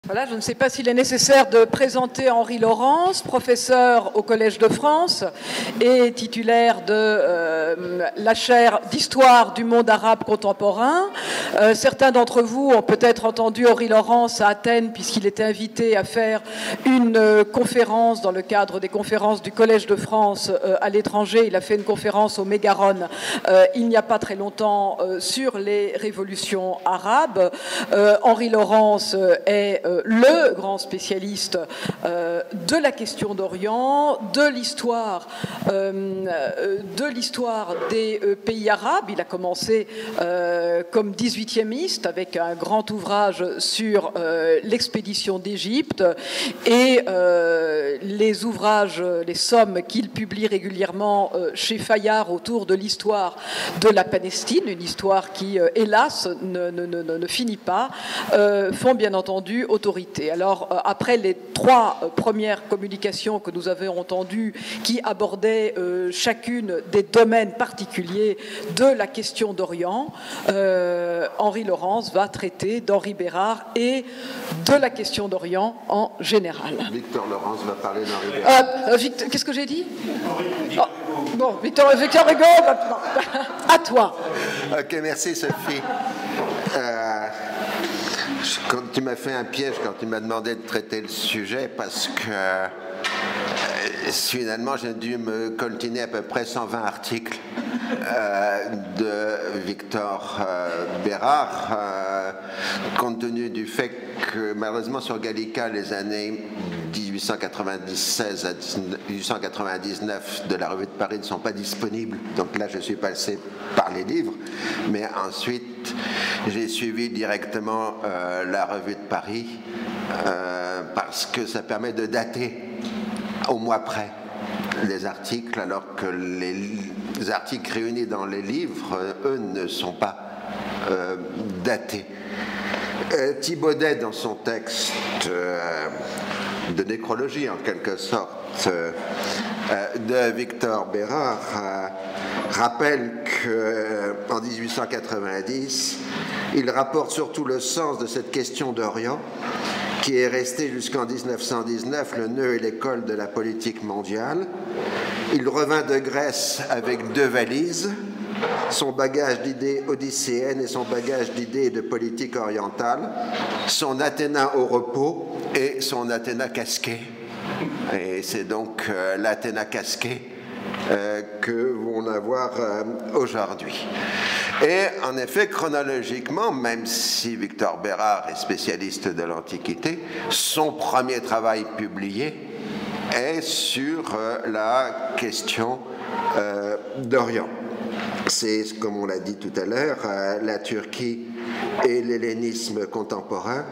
Voilà, je ne sais pas s'il est nécessaire de présenter Henri Laurens, professeur au Collège de France et titulaire de la chaire d'histoire du monde arabe contemporain. Certains d'entre vous ont peut-être entendu Henri Laurens à Athènes puisqu'il était invité à faire une conférence dans le cadre des conférences du Collège de France à l'étranger. Il a fait une conférence au Mégaron il n'y a pas très longtemps sur les révolutions arabes. Henri Laurens est le grand spécialiste de la question d'Orient, de l'histoire des pays arabes. Il a commencé comme 18e avec un grand ouvrage sur l'expédition d'Égypte et les ouvrages, les sommes qu'il publie régulièrement chez Fayard autour de l'histoire de la Palestine, une histoire qui, hélas, ne finit pas, font bien entendu autorité. Alors, après les trois premières communications que nous avons entendues qui abordaient chacune des domaines particuliers de la question d'Orient, Henri Laurens va traiter d'Henri Bérard et de la question d'Orient en général. Victor Laurens va parler d'Henri Bérard. Qu'est-ce que j'ai dit? Bon, Victor Hugo, à toi. Ok, merci Sophie. Quand tu m'as fait un piège quand tu m'as demandé de traiter le sujet, parce que finalement j'ai dû me coltiner à peu près 120 articles de Victor Bérard, compte tenu du fait que malheureusement sur Gallica les années 1896 à 1899 de la Revue de Paris ne sont pas disponibles, donc là je suis passé par les livres, mais ensuite j'ai suivi directement la Revue de Paris parce que ça permet de dater au mois près les articles, alors que les articles réunis dans les livres, eux, ne sont pas datés. Thibaudet, dans son texte de nécrologie, en quelque sorte, de Victor Bérard, rappelle qu'en 1890, il rapporte surtout le sens de cette question d'Orient, qui est resté jusqu'en 1919 le nœud et l'école de la politique mondiale. Il revint de Grèce avec 2 valises, son bagage d'idées odysséennes et son bagage d'idées de politique orientale, son Athéna au repos et son Athéna casqué. Et c'est donc l'Athéna casqué que vont avoir aujourd'hui. Et en effet, chronologiquement, même si Victor Bérard est spécialiste de l'Antiquité, son premier travail publié est sur la question d'Orient. C'est, comme on l'a dit tout à l'heure, la Turquie et l'hellénisme contemporain,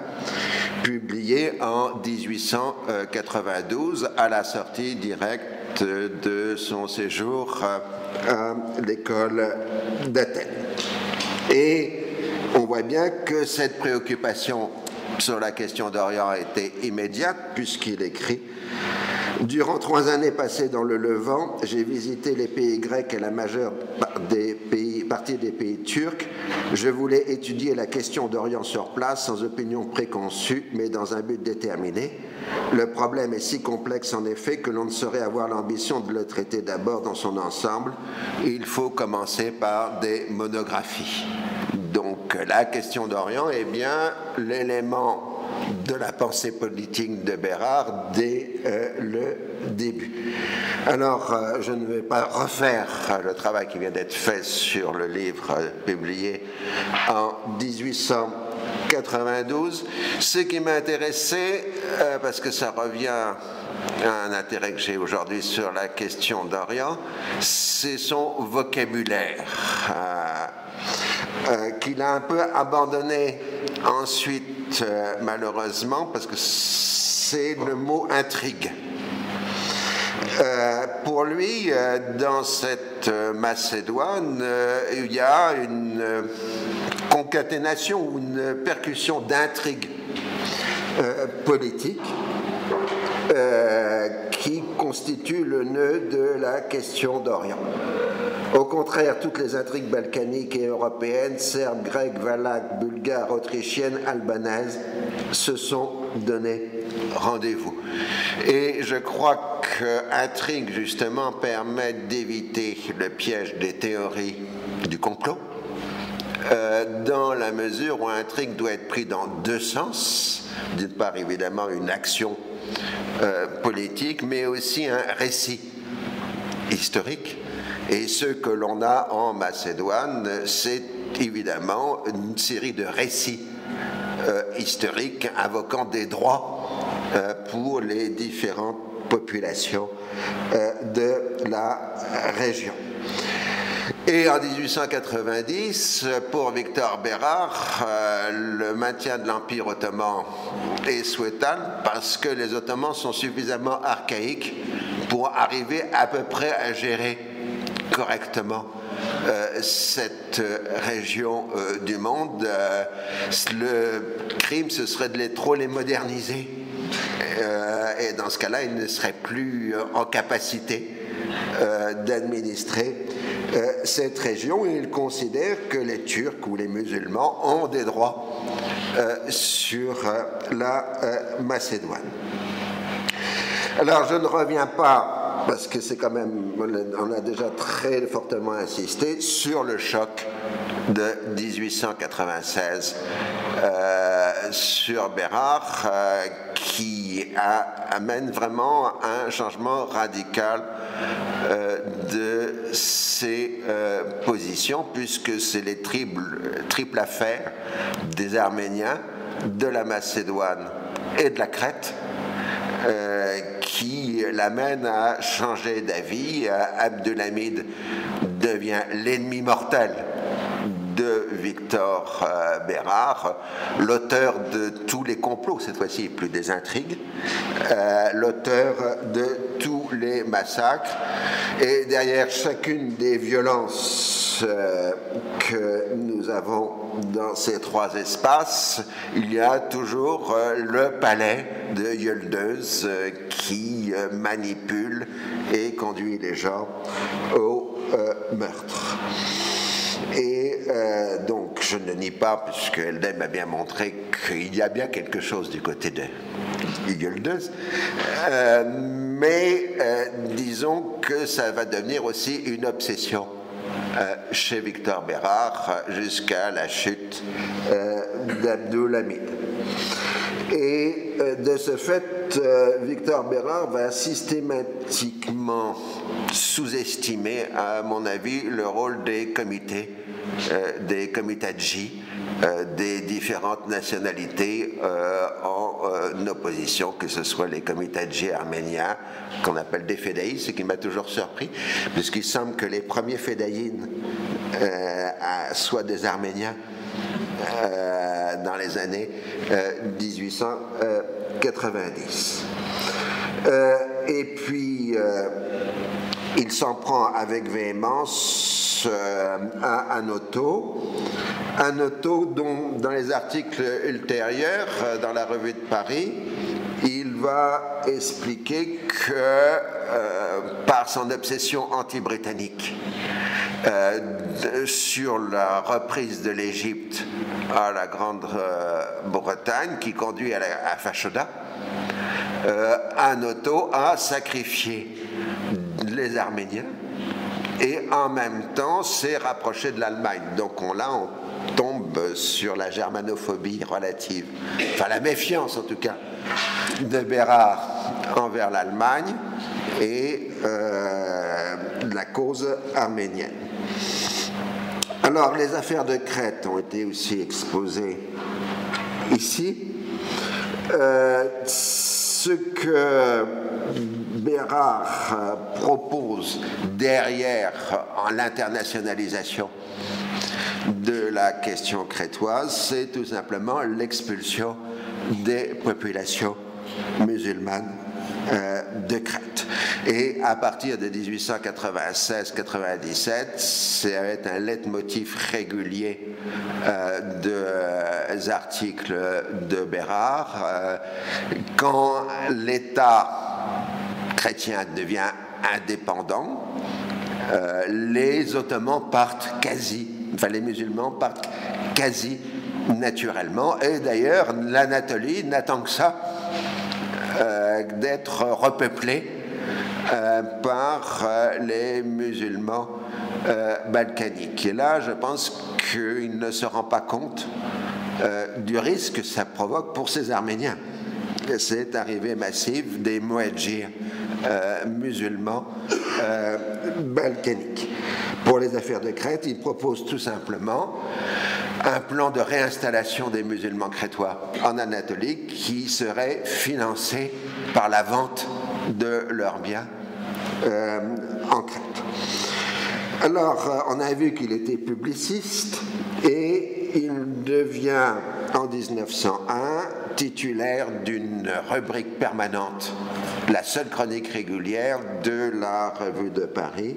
publié en 1892 à la sortie directe de son séjour à l'école d'Athènes. Et on voit bien que cette préoccupation sur la question d'Orient était immédiate, puisqu'il écrit « Durant 3 années passées dans le Levant, j'ai visité les pays grecs et la majeure partie des pays turcs. Je voulais étudier la question d'Orient sur place, sans opinion préconçue, mais dans un but déterminé. Le problème est si complexe en effet que l'on ne saurait avoir l'ambition de le traiter d'abord dans son ensemble. Il faut commencer par des monographies. » Donc la question d'Orient est bien l'élément de la pensée politique de Bérard dès le début. Alors, je ne vais pas refaire le travail qui vient d'être fait sur le livre publié en 1892. Ce qui m'a intéressé, parce que ça revient à un intérêt que j'ai aujourd'hui sur la question d'Orient, c'est son vocabulaire, qu'il a un peu abandonné ensuite, malheureusement, parce que c'est le mot intrigue. Pour lui, dans cette Macédoine, il y a une concaténation ou une percussion d'intrigues politiques qui constitue le nœud de la question d'Orient. Au contraire, toutes les intrigues balkaniques et européennes, serbes, grecques, valaques, bulgares, autrichiennes, albanaises, se sont donné rendez-vous. Et je crois qu'Intrigue, justement, permet d'éviter le piège des théories du complot, dans la mesure où Intrigue doit être pris dans deux sens. D'une part, évidemment, une action politique, mais aussi un récit historique. Et ce que l'on a en Macédoine, c'est évidemment une série de récits historiques invoquant des droits pour les différentes populations de la région. Et en 1890, pour Victor Bérard, le maintien de l'Empire ottoman est souhaitable parce que les Ottomans sont suffisamment archaïques pour arriver à peu près à gérer correctement cette région du monde. Le crime, ce serait de trop les moderniser. Et dans ce cas-là, ils ne seraient plus en capacité d'administrer cette région, et ils considèrent que les Turcs ou les musulmans ont des droits sur la Macédoine. Alors, je ne reviens pas, parce que c'est quand même, on a déjà très fortement insisté sur le choc de 1896 sur Bérard, qui amène vraiment un changement radical de ses positions, puisque c'est les triples affaires des Arméniens, de la Macédoine et de la Crète qui l'amènent à changer d'avis. Abdulhamid devient l'ennemi mortel de Victor Bérard, l'auteur de tous les complots, cette fois-ci plus des intrigues, l'auteur de tous les massacres, et derrière chacune des violences que nous avons dans ces trois espaces, il y a toujours le palais de Yıldız qui manipule et conduit les gens au meurtre. Et donc, je ne nie pas, puisque Eldem a bien montré qu'il y a bien quelque chose du côté de Yıldız, mais disons que ça va devenir aussi une obsession chez Victor Bérard jusqu'à la chute d'Abdulhamid. Et de ce fait, Victor Bérard va systématiquement sous-estimer, à mon avis, le rôle des comités, des comitadji, des différentes nationalités en opposition, que ce soit les comitadji arméniens, qu'on appelle des fédaïs, ce qui m'a toujours surpris, puisqu'il semble que les premiers fédaïnes soient des Arméniens dans les années 1890. Et puis, il s'en prend avec véhémence à Hanoto, dont dans les articles ultérieurs dans la Revue de Paris, il va expliquer que par son obsession anti-britannique sur la reprise de l'Égypte à la Grande-Bretagne, qui conduit à Fashoda, Hanoto a sacrifié les Arméniens et en même temps s'est rapproché de l'Allemagne. Donc on tombe sur la germanophobie relative, enfin la méfiance en tout cas, de Bérard envers l'Allemagne et la cause arménienne. Alors les affaires de Crète ont été aussi exposées ici. Ce que Bérard propose derrière l'internationalisation de la question crétoise, c'est tout simplement l'expulsion des populations musulmanes de Crète. Et à partir de 1896-97, c'est un leitmotiv régulier des articles de Bérard. Quand l'État chrétien devient indépendant, les Ottomans partent les musulmans partent quasi naturellement, et d'ailleurs l'Anatolie n'attend que ça, d'être repeuplée par les musulmans balkaniques. Et là, je pense qu'il ne se rend pas compte du risque que ça provoque pour ces Arméniens. Cette arrivée massive des Moadjirs musulmans balkaniques. Pour les affaires de Crète, il propose tout simplement un plan de réinstallation des musulmans crétois en Anatolie qui serait financé par la vente de leurs biens en Crète. Alors, on a vu qu'il était publiciste et il devient en 1901 titulaire d'une rubrique permanente, la seule chronique régulière de la Revue de Paris,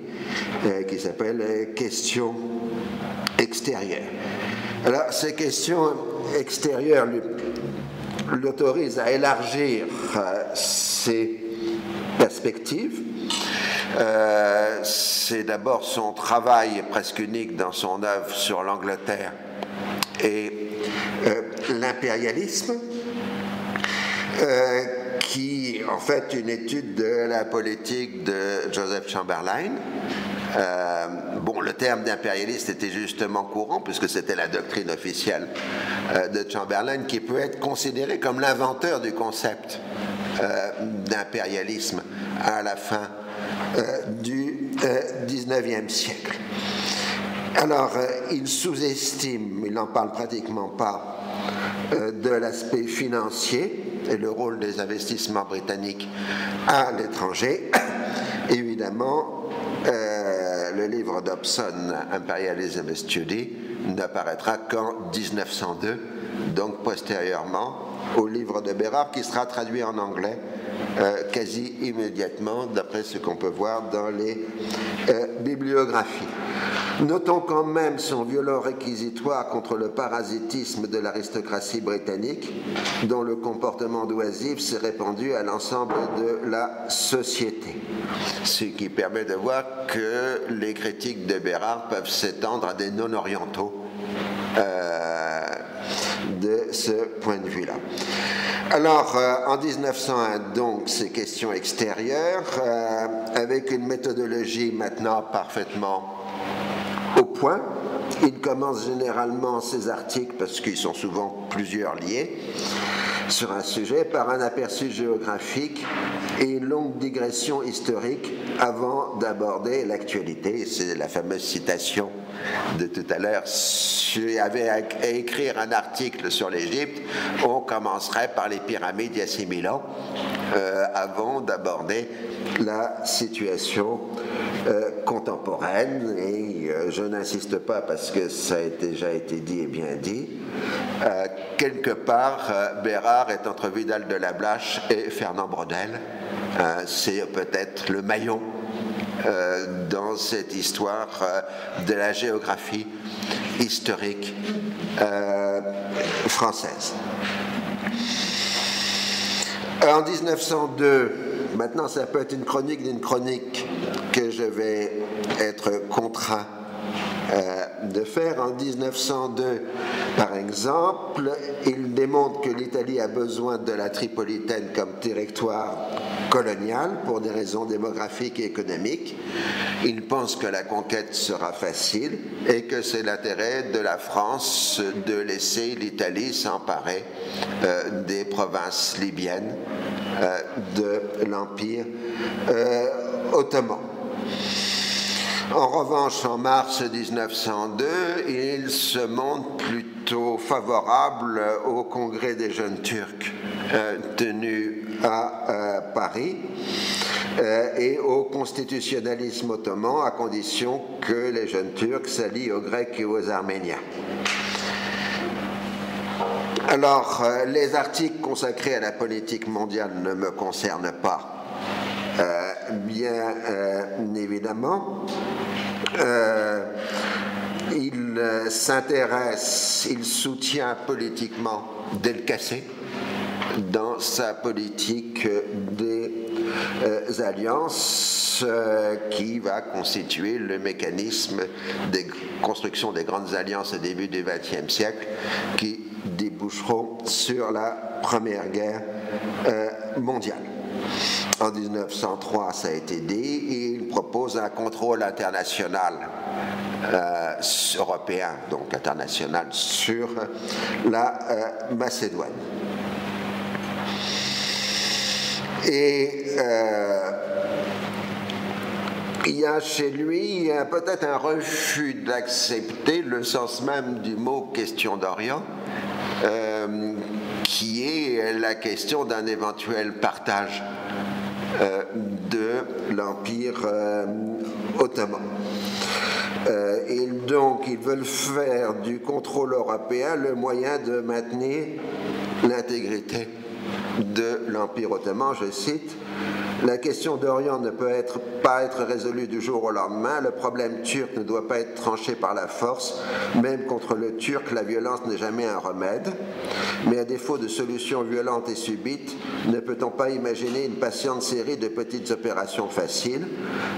qui s'appelle Questions extérieures. Alors, ces questions extérieures l'autorisent à élargir ses perspectives. C'est d'abord son travail presque unique dans son œuvre sur l'Angleterre et l'impérialisme, qui en fait une étude de la politique de Joseph Chamberlain. Bon, le terme d'impérialiste était justement courant puisque c'était la doctrine officielle de Chamberlain, qui peut être considéré comme l'inventeur du concept d'impérialisme à la fin du XIXe siècle. Alors, il sous-estime, il n'en parle pratiquement pas, de l'aspect financier et le rôle des investissements britanniques à l'étranger. Évidemment, le livre Dobson, Imperialism Study, n'apparaîtra qu'en 1902, donc postérieurement au livre de Bérard, qui sera traduit en anglais quasi immédiatement, d'après ce qu'on peut voir dans les bibliographies. Notons quand même son violent réquisitoire contre le parasitisme de l'aristocratie britannique, dont le comportement oisif s'est répandu à l'ensemble de la société. Ce qui permet de voir que les critiques de Bérard peuvent s'étendre à des non-orientaux de ce point de vue-là. Alors, en 1901, donc, ces questions extérieures, avec une méthodologie maintenant parfaitement au point. Il commence généralement ses articles, parce qu'ils sont souvent plusieurs liés, sur un sujet par un aperçu géographique et une longue digression historique avant d'aborder l'actualité. C'est la fameuse citation de tout à l'heure. Si on avait à écrire un article sur l'Égypte, on commencerait par les pyramides il y a 6000 ans, avant d'aborder la situation contemporaine. Et je n'insiste pas parce que ça a déjà été dit et bien dit. Quelque part, Bérard est entre Vidal de la Blache et Fernand Braudel. C'est peut-être le maillon dans cette histoire de la géographie historique française. En 1902, maintenant ça peut être une chronique d'une chronique que je vais être contraint de faire. En 1902, par exemple, il démontre que l'Italie a besoin de la Tripolitaine comme territoire colonial pour des raisons démographiques et économiques. Il pense que la conquête sera facile et que c'est l'intérêt de la France de laisser l'Italie s'emparer des provinces libyennes de l'Empire ottoman. En revanche, en mars 1902, il se montre plutôt favorable au Congrès des jeunes Turcs tenu à Paris et au constitutionnalisme ottoman, à condition que les jeunes Turcs s'allient aux Grecs et aux Arméniens. Alors, les articles consacrés à la politique mondiale ne me concernent pas. Bien évidemment, il s'intéresse, il soutient politiquement Delcassé, dans sa politique des alliances qui va constituer le mécanisme des constructions des grandes alliances au début du XXe siècle qui déboucheront sur la Première Guerre mondiale. En 1903, ça a été dit, il propose un contrôle international européen, donc international, sur la Macédoine. Et il y a chez lui peut-être un refus d'accepter le sens même du mot « question d'Orient », qui est la question d'un éventuel partage de l'Empire ottoman. Et donc, ils veulent faire du contrôle européen le moyen de maintenir l'intégrité de l'Empire ottoman. Je cite: la question d'Orient ne peut pas être résolue du jour au lendemain. Le problème turc ne doit pas être tranché par la force. Même contre le turc, la violence n'est jamais un remède. Mais à défaut de solutions violentes et subites, ne peut-on pas imaginer une patiente série de petites opérations faciles?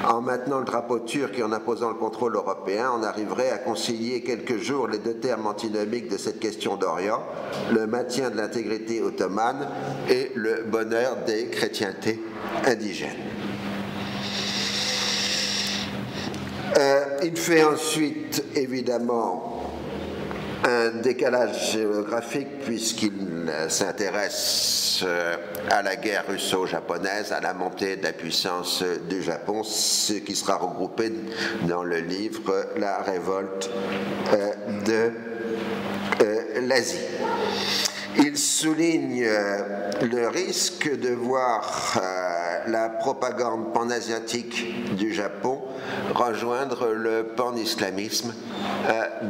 En maintenant le drapeau turc et en imposant le contrôle européen, on arriverait à concilier quelques jours les deux termes antinomiques de cette question d'Orient, le maintien de l'intégrité ottomane et le bonheur des chrétientés indigènes. Il fait ensuite, évidemment, un décalage géographique puisqu'il s'intéresse à la guerre russo-japonaise, à la montée de la puissance du Japon, ce qui sera regroupé dans le livre « La révolte de l'Asie ». Il souligne le risque de voir la propagande panasiatique du Japon rejoindre le pan-islamisme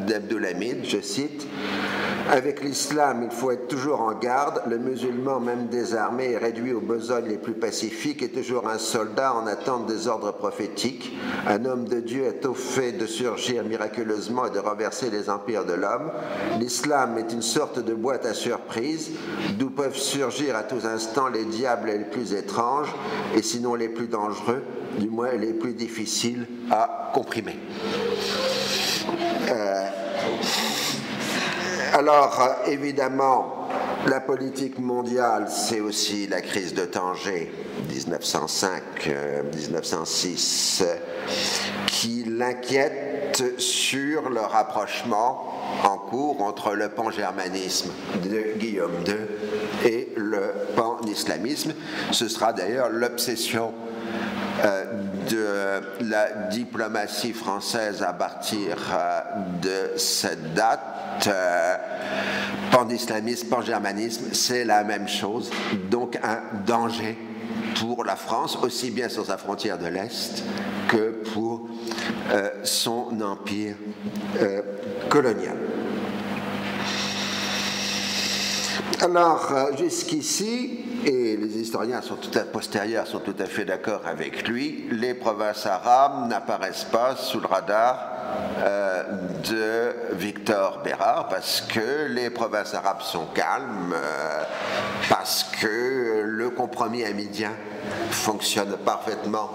d'Abdulhamid, je cite: « Avec l'islam, il faut être toujours en garde. Le musulman, même désarmé et réduit aux besognes les plus pacifiques, est toujours un soldat en attente des ordres prophétiques. Un homme de Dieu est au fait de surgir miraculeusement et de renverser les empires de l'homme. L'islam est une sorte de boîte à surprises, d'où peuvent surgir à tous instants les diables les plus étranges, et sinon les plus dangereux, du moins les plus difficiles à comprimer. » Alors, évidemment, la politique mondiale, c'est aussi la crise de Tanger, 1905-1906, qui l'inquiète sur le rapprochement en cours entre le pan-germanisme de Guillaume II et le pan-islamisme. Ce sera d'ailleurs l'obsession de la diplomatie française à partir de cette date. Pan-islamisme, pan-germanisme, c'est la même chose, donc un danger pour la France, aussi bien sur sa frontière de l'Est que pour son empire colonial. Alors, jusqu'ici, et les historiens postérieurs sont tout à fait d'accord avec lui, les provinces arabes n'apparaissent pas sous le radar de Victor Bérard, parce que les provinces arabes sont calmes, parce que le compromis amidien fonctionne parfaitement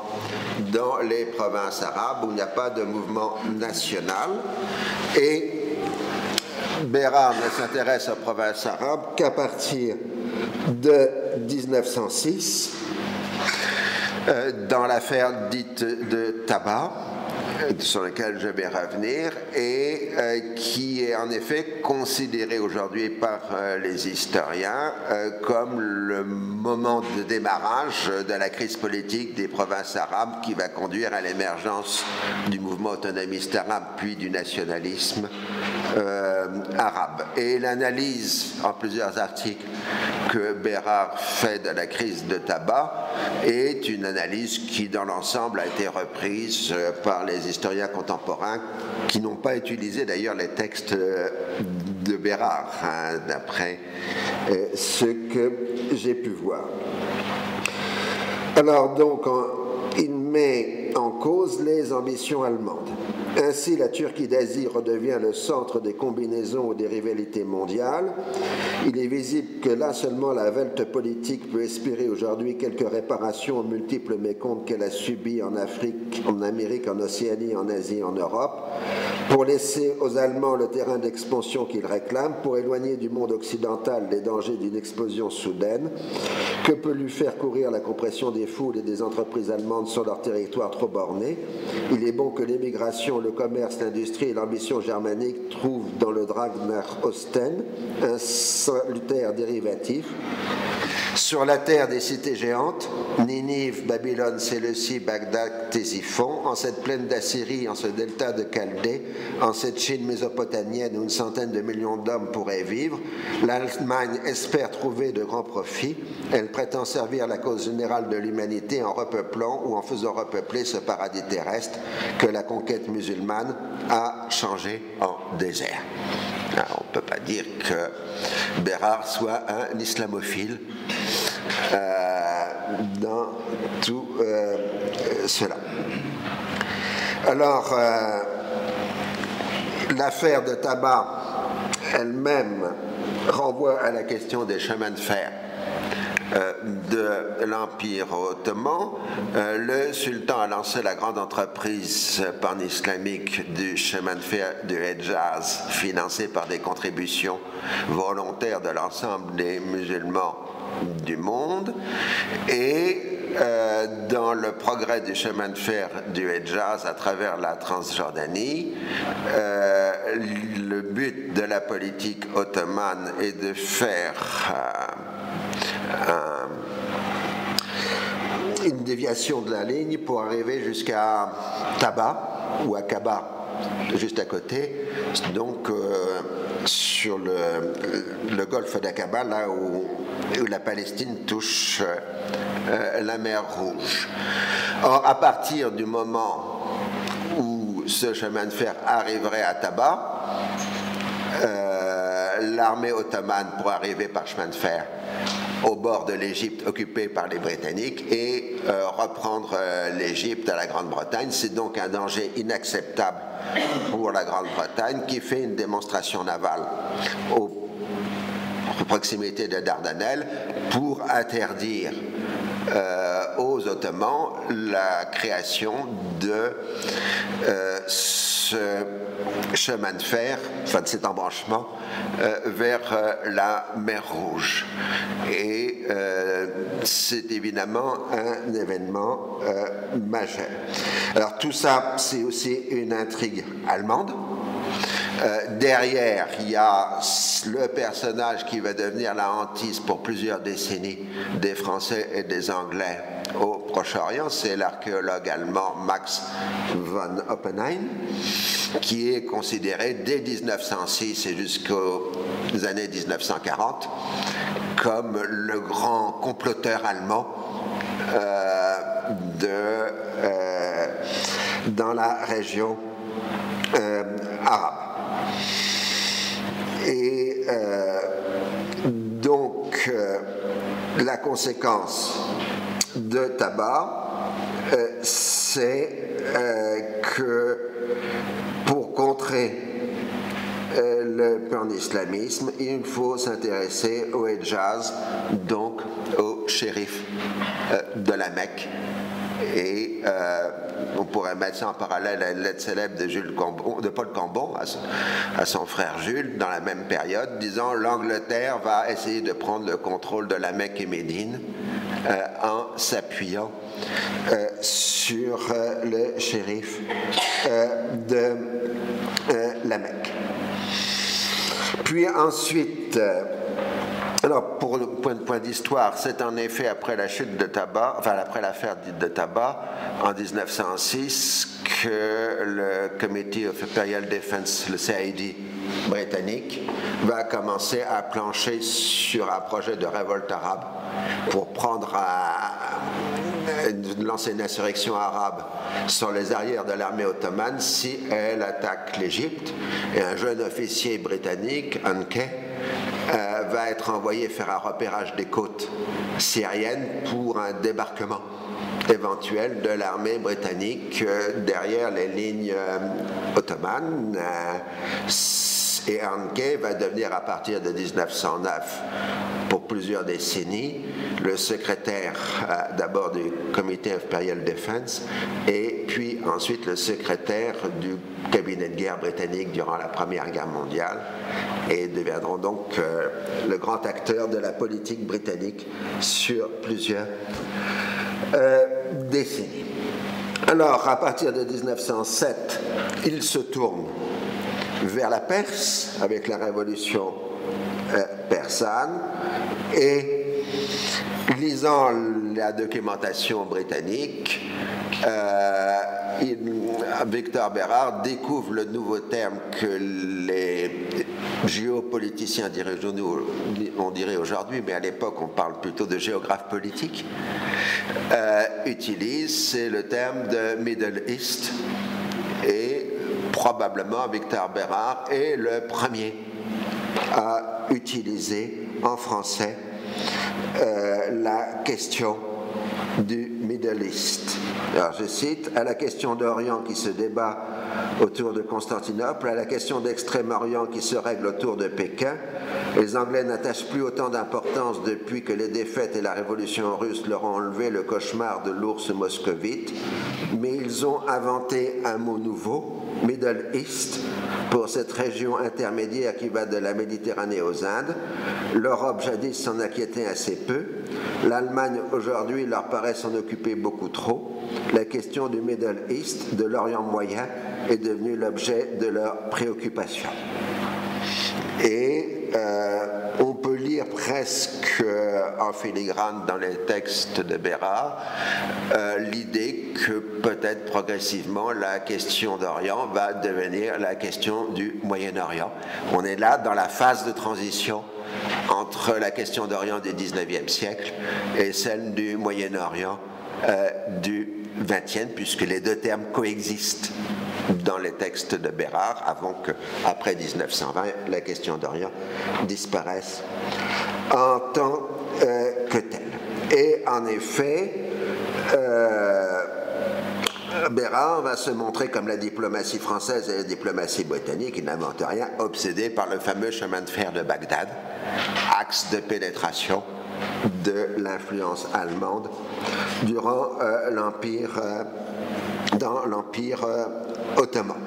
dans les provinces arabes où il n'y a pas de mouvement national, et Bérard ne s'intéresse aux provinces arabes qu'à partir de 1906, dans l'affaire dite de Taba, sur laquelle je vais revenir, et qui est en effet considéré aujourd'hui par les historiens comme le moment de démarrage de la crise politique des provinces arabes qui va conduire à l'émergence du mouvement autonomiste arabe puis du nationalisme arabe. Et l'analyse en plusieurs articles que Bérard fait de la crise de Taba est une analyse qui dans l'ensemble a été reprise par les historiens contemporains qui n'ont pas utilisé d'ailleurs les textes de Bérard, d'après ce que j'ai pu voir. Alors donc, il met en cause les ambitions allemandes. Ainsi, la Turquie d'Asie redevient le centre des combinaisons et des rivalités mondiales. Il est visible que là seulement la velte politique peut espérer aujourd'hui quelques réparations aux multiples mécomptes qu'elle a subis en Afrique, en Amérique, en Océanie, en Asie, en Europe, pour laisser aux Allemands le terrain d'expansion qu'ils réclament, pour éloigner du monde occidental les dangers d'une explosion soudaine. Que peut lui faire courir la compression des foules et des entreprises allemandes sur leur territoire trop borné? Il est bon que l'émigration, le commerce, l'industrie et l'ambition germanique trouvent dans le Dragnar-Osten un salutaire dérivatif. Sur la terre des cités géantes, Ninive, Babylone, Séleucie, Bagdad, Ctésiphon, en cette plaine d'Assyrie, en ce delta de Chaldée, en cette Chine mésopotamienne où une centaine de millions d'hommes pourraient vivre, l'Allemagne espère trouver de grands profits. Elle prétend servir la cause générale de l'humanité en repeuplant ou en faisant repeupler ce paradis terrestre que la conquête musulmane a changé en désert. Alors, on ne peut pas dire que Bérard soit un islamophile dans tout cela. Alors, l'affaire de Tabar elle-même renvoie à la question des chemins de fer de l'Empire ottoman. Le sultan a lancé la grande entreprise pan-islamique du chemin de fer du Hedjaz, financée par des contributions volontaires de l'ensemble des musulmans du monde, et dans le progrès du chemin de fer du Hedjaz à travers la Transjordanie, le but de la politique ottomane est de faire une déviation de la ligne pour arriver jusqu'à Taba ou à Kaba, juste à côté, donc sur le golfe d'Aqaba, là où la Palestine touche la mer Rouge. Or, à partir du moment où ce chemin de fer arriverait à Taba, l'armée ottomane pourrait arriver par chemin de fer au bord de l'Égypte occupée par les Britanniques et reprendre l'Égypte à la Grande-Bretagne. C'est donc un danger inacceptable pour la Grande-Bretagne qui fait une démonstration navale aux proximités des Dardanelles pour interdire aux Ottomans la création de ce chemin de fer, enfin de cet embranchement vers la mer Rouge. Et c'est évidemment un événement majeur. Alors tout ça, c'est aussi une intrigue allemande. Derrière, il y a le personnage qui va devenir la hantise pour plusieurs décennies des Français et des Anglais au Proche-Orient, c'est l'archéologue allemand Max von Oppenheim, qui est considéré dès 1906 et jusqu'aux années 1940 comme le grand comploteur allemand dans la région arabe. Et donc, la conséquence de Tabar, c'est que pour contrer le pan-islamisme, il faut s'intéresser au Hedjaz, donc au shérif de la Mecque. Et on pourrait mettre ça en parallèle à une lettre célèbre de Paul Cambon à son frère Jules dans la même période, disant l'Angleterre va essayer de prendre le contrôle de la Mecque et Médine en s'appuyant sur le shérif de la Mecque. Puis ensuite, alors pour le point d'histoire, c'est en effet après la chute de Tabar, enfin après l'affaire de Tabar en 1906 que le Committee of Imperial Defense, le CID britannique, va commencer à plancher sur un projet de révolte arabe pour lancer une insurrection arabe sur les arrières de l'armée ottomane si elle attaque l'Égypte. Et un jeune officier britannique, Hankey, va être envoyé faire un repérage des côtes syriennes pour un débarquement éventuelle de l'armée britannique derrière les lignes ottomanes. Et Handke va devenir, à partir de 1909, pour plusieurs décennies, le secrétaire d'abord du Comité Imperial Defense et puis ensuite le secrétaire du cabinet de guerre britannique durant la Première Guerre mondiale, et deviendront donc le grand acteur de la politique britannique sur plusieurs décennies. Alors, à partir de 1907, il se tourne vers la Perse avec la révolution persane, et lisant la documentation britannique, Victor Bérard découvre le nouveau terme que les géopoliticiens diraient, on dirait aujourd'hui, mais à l'époque on parle plutôt de géographe politique, utilise, c'est le terme de Middle East, et probablement Victor Bérard est le premier à utiliser en français la question du Middle East. Alors je cite: à la question d'Orient qui se débat autour de Constantinople, à la question d'Extrême-Orient qui se règle autour de Pékin, les Anglais n'attachent plus autant d'importance depuis que les défaites et la révolution russe leur ont enlevé le cauchemar de l'ours moscovite, mais ils ont inventé un mot nouveau, Middle East, pour cette région intermédiaire qui va de la Méditerranée aux Indes. L'Europe jadis s'en inquiétait assez peu. L'Allemagne aujourd'hui leur paraît s'en occuper beaucoup trop. La question du Middle East, de l'Orient moyen, est devenue l'objet de leur préoccupation. Et on peut lire presque en filigrane dans les textes de Bérard l'idée que peut-être progressivement la question d'Orient va devenir la question du Moyen-Orient. On est là dans la phase de transition entre la question d'Orient du XIXe siècle et celle du Moyen-Orient du XXe, puisque les deux termes coexistent dans les textes de Bérard, avant que, après 1920, la question d'Orient disparaisse en tant que telle. Et en effet, Bérard va se montrer, comme la diplomatie française et la diplomatie britannique, il n'invente rien, obsédé par le fameux chemin de fer de Bagdad, axe de pénétration de l'influence allemande durant dans l'Empire ottoman.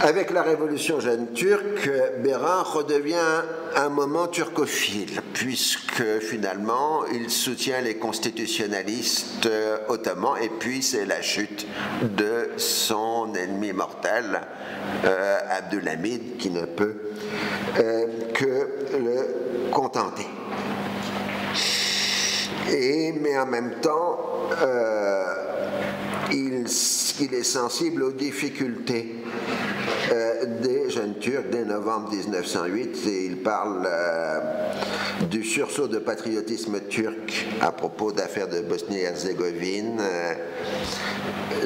Avec la révolution jeune turque, Bérard redevient un moment turcophile, puisque finalement il soutient les constitutionnalistes ottomans, et puis c'est la chute de son ennemi mortel, Abdulhamid, qui ne peut que le contenter. Mais en même temps, il est sensible aux difficultés des jeunes Turcs dès novembre 1908, et il parle du sursaut de patriotisme turc à propos d'affaires de Bosnie-Herzégovine.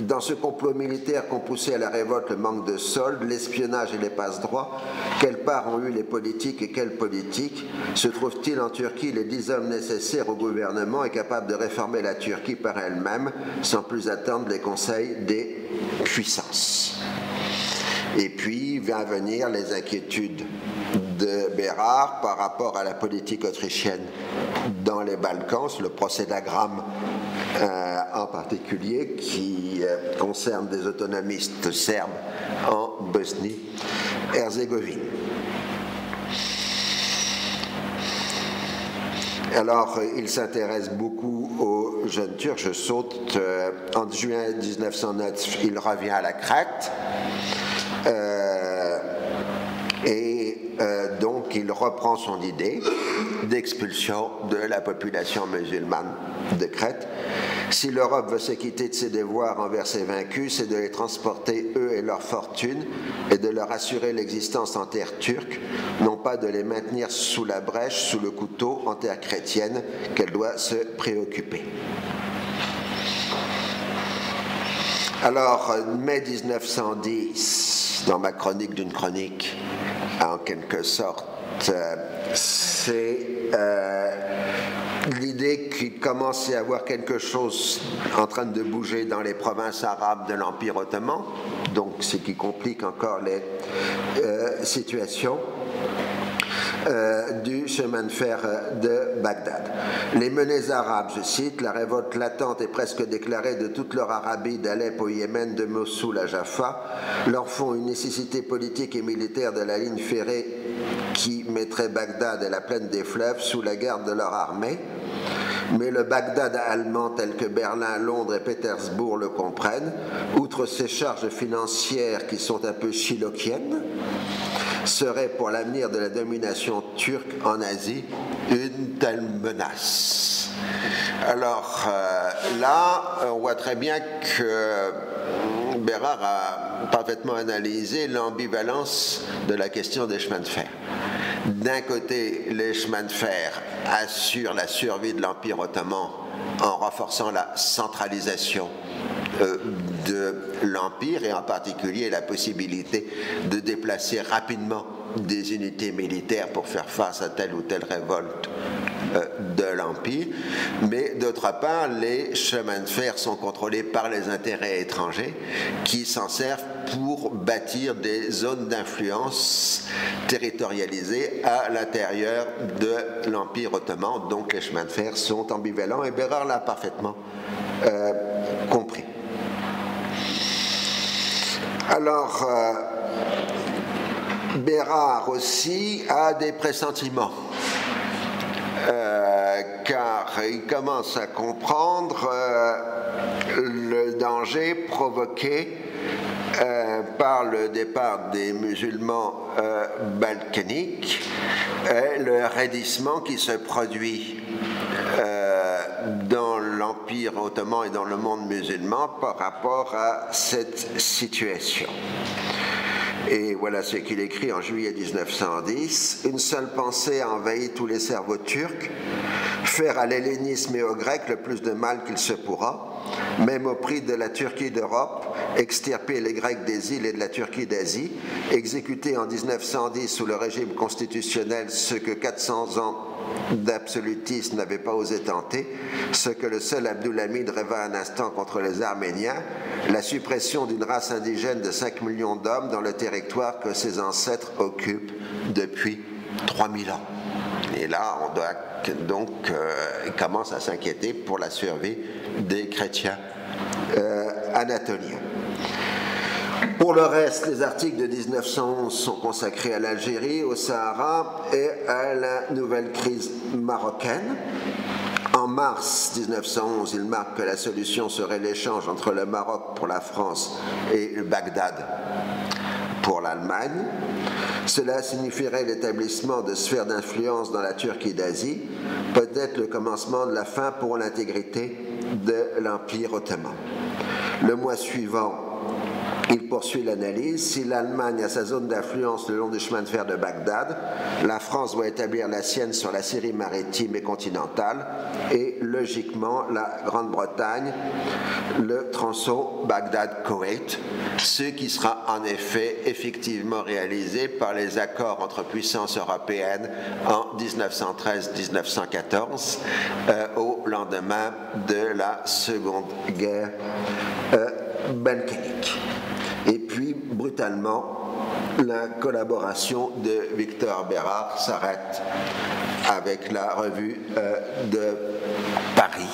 Dans ce complot militaire qu'ont poussé à la révolte le manque de soldes, l'espionnage et les passe-droits, quelle part ont eu les politiques et quelle politique? Se trouve-t-il en Turquie les 10 hommes nécessaires au gouvernement et capables de réformer la Turquie par elle-même sans plus attendre les conseils des puissances? Et puis va venir les inquiétudes de Bérard par rapport à la politique autrichienne dans les Balkans, le procès d'Agram en particulier, qui concerne des autonomistes serbes en Bosnie-Herzégovine. Alors, il s'intéresse beaucoup aux jeunes Turcs. Je saute. En juin 1909, il revient à la Crète. Donc il reprend son idée d'expulsion de la population musulmane de Crète. Si l'Europe veut s'acquitter de ses devoirs envers ses vaincus, c'est de les transporter, eux et leurs fortunes, et de leur assurer l'existence en terre turque, non pas de les maintenir sous la brèche, sous le couteau, en terre chrétienne, qu'elle doit se préoccuper. Alors, mai 1910, dans ma chronique d'une chronique, en quelque sorte, c'est l'idée qu'il commence à y avoir quelque chose en train de bouger dans les provinces arabes de l'Empire ottoman, donc ce qui complique encore les situations. Du chemin de fer de Bagdad. Les menées arabes, je cite, la révolte latente et presque déclarée de toute leur Arabie, d'Alep au Yémen, de Mossoul à Jaffa, leur font une nécessité politique et militaire de la ligne ferrée qui mettrait Bagdad et la plaine des fleuves sous la garde de leur armée. Mais le Bagdad allemand tel que Berlin, Londres et Pétersbourg le comprennent, outre ces charges financières qui sont un peu chilokiennes, serait pour l'avenir de la domination turque en Asie une telle menace. Alors là, on voit très bien que Bérard a parfaitement analysé l'ambivalence de la question des chemins de fer. D'un côté, les chemins de fer assurent la survie de l'Empire ottoman en renforçant la centralisation de l'Empire et en particulier la possibilité de déplacer rapidement des unités militaires pour faire face à telle ou telle révolte de l'Empire. Mais d'autre part, les chemins de fer sont contrôlés par les intérêts étrangers qui s'en servent pour bâtir des zones d'influence territorialisées à l'intérieur de l'Empire ottoman. Donc les chemins de fer sont ambivalents et Bérard l'a parfaitement compris. Alors, Bérard aussi a des pressentiments, car il commence à comprendre le danger provoqué par le départ des musulmans balkaniques et le raidissement qui se produit dans l'Empire ottoman et dans le monde musulman par rapport à cette situation. Et voilà ce qu'il écrit en juillet 1910. « Une seule pensée a envahi tous les cerveaux turcs, faire à l'hellénisme et aux Grecs le plus de mal qu'il se pourra, même au prix de la Turquie d'Europe, extirper les Grecs des îles et de la Turquie d'Asie, exécuter en 1910 sous le régime constitutionnel ce que 400 ans d'absolutisme n'avait pas osé tenter, ce que le seul Abdulhamid rêva un instant contre les Arméniens, la suppression d'une race indigène de 5 millions d'hommes dans le territoire que ses ancêtres occupent depuis 3000 ans. » Et là, on doit donc commence à s'inquiéter pour la survie des chrétiens anatoliens. Pour le reste, les articles de 1911 sont consacrés à l'Algérie, au Sahara et à la nouvelle crise marocaine. En mars 1911, il marque que la solution serait l'échange entre le Maroc pour la France et Bagdad pour l'Allemagne. Cela signifierait l'établissement de sphères d'influence dans la Turquie d'Asie, peut-être le commencement de la fin pour l'intégrité de l'Empire ottoman. Le mois suivant, il poursuit l'analyse. Si l'Allemagne a sa zone d'influence le long du chemin de fer de Bagdad, la France doit établir la sienne sur la Syrie maritime et continentale et, logiquement, la Grande-Bretagne, le tronçon Bagdad-Koweït, ce qui sera en effet effectivement réalisé par les accords entre puissances européennes en 1913-1914, au lendemain de la Seconde Guerre balkanique. Et puis, brutalement, la collaboration de Victor Bérard s'arrête avec la revue de Paris.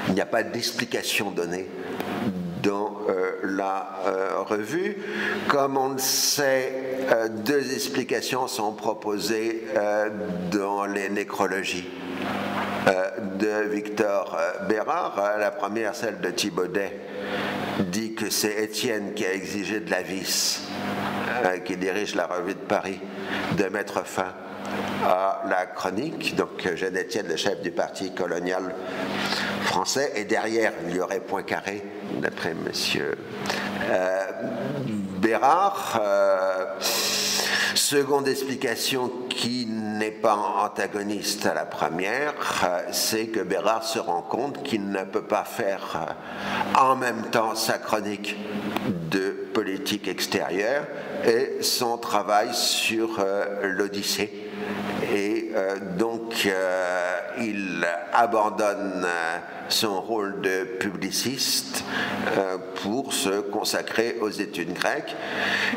Il n'y a pas d'explication donnée dans la revue. Comme on le sait, deux explications sont proposées dans les nécrologies de Victor Bérard. La première, celle de Thibaudet, dit que c'est Étienne qui a exigé de la Vis, qui dirige la revue de Paris, de mettre fin à la chronique. Donc Eugène Étienne, le chef du parti colonial français, et derrière il y aurait Poincaré, d'après monsieur Bérard. Seconde explication qui n'est pas antagoniste à la première, c'est que Bérard se rend compte qu'il ne peut pas faire en même temps sa chronique de politique extérieure et son travail sur l'Odyssée. Et donc il il abandonne son rôle de publiciste pour se consacrer aux études grecques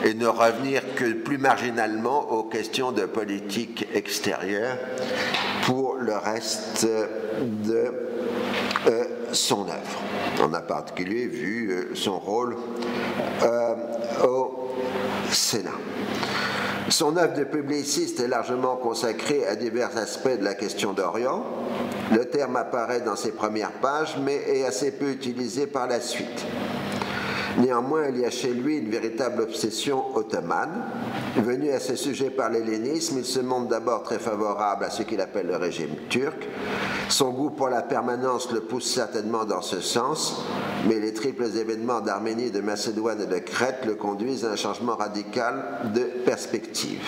et ne revenir que plus marginalement aux questions de politique extérieure pour le reste de son œuvre. On a en particulier vu son rôle au Sénat. Son œuvre de publiciste est largement consacrée à divers aspects de la question d'Orient. Le terme apparaît dans ses premières pages, mais est assez peu utilisé par la suite. Néanmoins, il y a chez lui une véritable obsession ottomane. Venu à ce sujet par l'hellénisme, il se montre d'abord très favorable à ce qu'il appelle le régime turc. Son goût pour la permanence le pousse certainement dans ce sens, mais les triples événements d'Arménie, de Macédoine et de Crète le conduisent à un changement radical de perspective.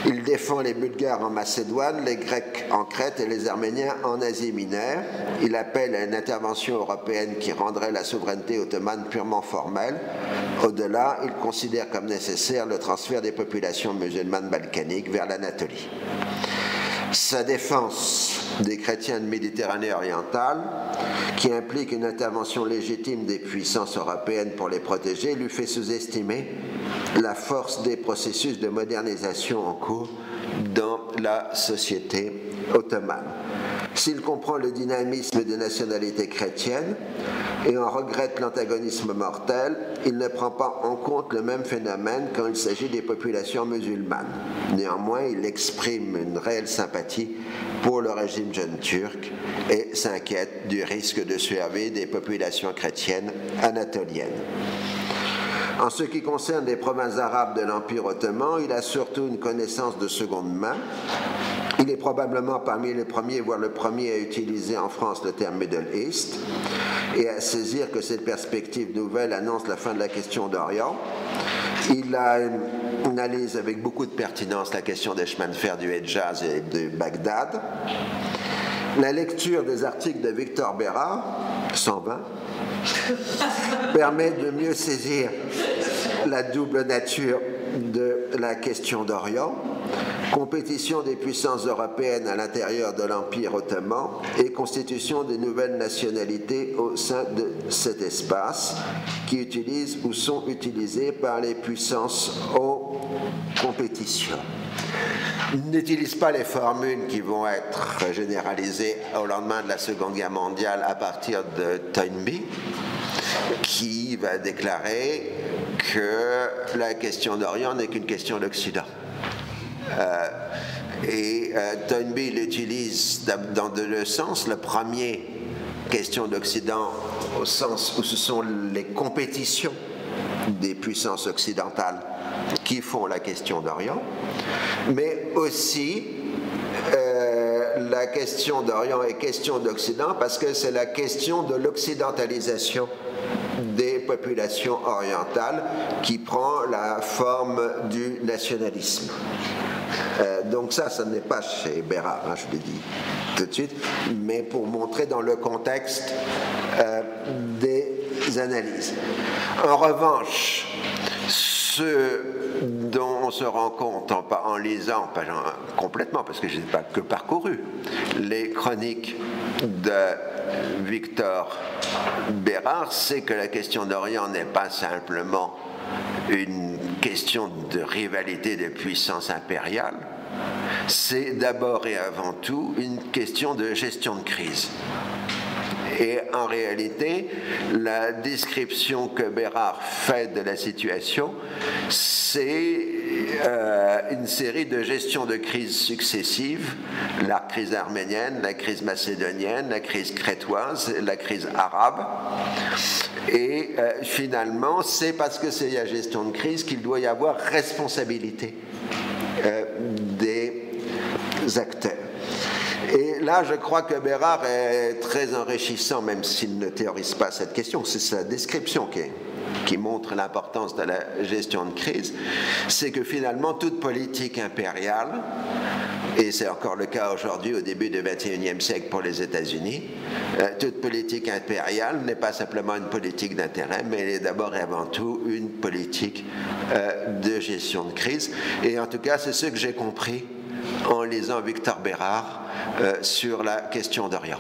Il défend les Bulgares en Macédoine, les Grecs en Crète et les Arméniens en Asie mineure. Il appelle à une intervention européenne qui rendrait la souveraineté ottomane purement formelle. Au-delà, il considère comme nécessaire le transfert des populations musulmanes balkaniques vers l'Anatolie. Sa défense des chrétiens de Méditerranée orientale, qui implique une intervention légitime des puissances européennes pour les protéger, lui fait sous-estimer la force des processus de modernisation en cours dans la société ottomane. S'il comprend le dynamisme des nationalités chrétiennes et en regrette l'antagonisme mortel, il ne prend pas en compte le même phénomène quand il s'agit des populations musulmanes. Néanmoins, il exprime une réelle sympathie pour le régime jeune turc et s'inquiète du risque de survie des populations chrétiennes anatoliennes. En ce qui concerne les provinces arabes de l'Empire ottoman, il a surtout une connaissance de seconde main. Il est probablement parmi les premiers, voire le premier à utiliser en France le terme Middle East et à saisir que cette perspective nouvelle annonce la fin de la question d'Orient. Il analyse avec beaucoup de pertinence la question des chemins de fer du Hedjaz et de Bagdad. La lecture des articles de Victor Bérard, 120, permet de mieux saisir la double nature de la question d'Orient, compétition des puissances européennes à l'intérieur de l'Empire ottoman et constitution de nouvelles nationalités au sein de cet espace qui utilisent ou sont utilisées par les puissances en compétition. Il n'utilise pas les formules qui vont être généralisées au lendemain de la Seconde Guerre mondiale à partir de Toynbee, qui va déclarer que la question d'Orient n'est qu'une question d'Occident. Toynbee l'utilise dans deux sens. Le premier, question d'Occident, au sens où ce sont les compétitions des puissances occidentales qui font la question d'Orient, mais aussi la question d'Orient est question d'Occident parce que c'est la question de l'occidentalisation des populations orientales qui prend la forme du nationalisme. Donc ça n'est pas chez Bérard, hein, je l'ai dit tout de suite, mais pour montrer dans le contexte des analyses. En revanche, ce dont on se rend compte en lisant, pas complètement parce que je n'ai pas que parcouru, les chroniques de Victor Bérard, c'est que la question d'Orient n'est pas simplement une question de rivalité des puissances impériales, c'est d'abord et avant tout une question de gestion de crise. Et en réalité, la description que Bérard fait de la situation, c'est une série de gestions de crises successives, la crise arménienne, la crise macédonienne, la crise crétoise, la crise arabe. Et finalement, c'est parce que c'est la gestion de crise qu'il doit y avoir responsabilité des acteurs. Et là, je crois que Bérard est très enrichissant, même s'il ne théorise pas cette question. C'est sa description qui montre l'importance de la gestion de crise. C'est que finalement, toute politique impériale, et c'est encore le cas aujourd'hui au début du XXIe siècle pour les États-Unis, toute politique impériale n'est pas simplement une politique d'intérêt, mais elle est d'abord et avant tout une politique de gestion de crise. Et en tout cas, c'est ce que j'ai compris en lisant Victor Bérard sur la question d'Orient.